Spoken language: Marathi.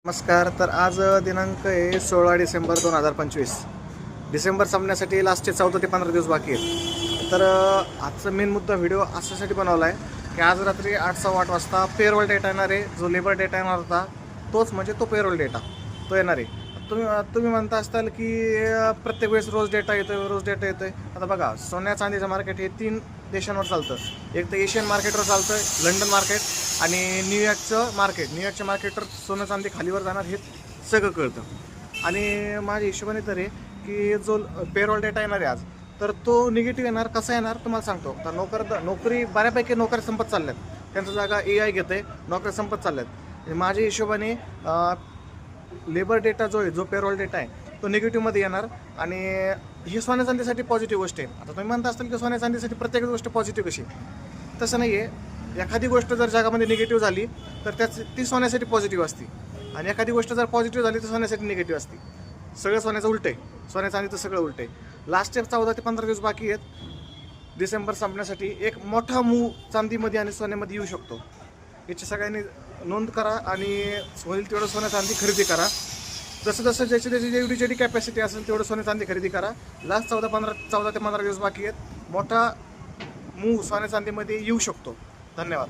नमस्कार. तर आज दिनांक आहे 16 डिसेंबर 2025. डिसेंबर संपण्यासाठी लास्टचे 14 ते 15 दिवस बाकी आहेत. तर आजचा मेन मुद्दा व्हिडिओ अशासाठी बनवला आहे की आज रात्री 8:15 वाजता पेरोल डेटा येणार आहे. जो लेबर डेटा येणार होता तोच म्हणजे तो पेरोल डेटा तो येणार आहे. तुम्ही म्हणता असताल की प्रत्येक वेळेस रोज डेटा येतोय. आता बघा, सोन्या चांदीचं मार्केट हे 3 देशांवर चालतं. एक तर एशियन मार्केटवर चालतं, लंडन मार्केट आणि न्यूयॉर्कच्या मार्केटवर सोनं चांदी खालीवर जाणार हे सगळं कळतं. आणि माझ्या हिशोबाने तर आहे की जो पेरोल डेटा येणार आहे आज, तर तो निगेटिव्ह येणार. कसा येणार तुम्हाला सांगतो. तर नोकरी बऱ्यापैकी नोकऱ्या संपत चालल्यात, त्यांच्या जागा AI घेते, नोकऱ्या संपत चालल्यात. माझ्या हिशोबाने लेबर डेटा जो पेरोल डेटा आहे तो निगेटिव्हमध्ये येणार. आणि ही सोन्या चांदीसाठी पॉझिटिव्ह गोष्ट आहे. आता तुम्ही म्हणता असताल की सोन्या चांदीसाठी प्रत्येक गोष्ट पॉझिटिव्ह कशी, तसं नाही आहे. एखादी गोष्ट जर जगामध्ये निगेटिव्ह झाली तर ती सोन्यासाठी पॉझिटिव्ह असते, आणि एखादी गोष्ट जर पॉझिटिव्ह झाली तर सोन्यासाठी निगेटिव्ह असते. सगळं सोन्याचं उलट आहे, सोन्या चांदीचं सगळं उलट आहे. लास्ट 14 ते 15 दिवस बाकी आहेत डिसेंबर संपण्यासाठी. एक मोठा मूव चांदीमध्ये आणि सोन्यामध्ये येऊ शकतो. याची सगळ्यांनी नोंद करा आणि होईल तेवढं सोन्या चांदी खरेदी करा. जसं ज्याची जेवढी कॅपॅसिटी असेल तेवढं सोन्या चांदी खरेदी करा. लास्ट 14 ते 15 दिवस बाकी आहेत. मोठा मूव सोन्या चांदीमध्ये येऊ शकतो. धन्यवाद.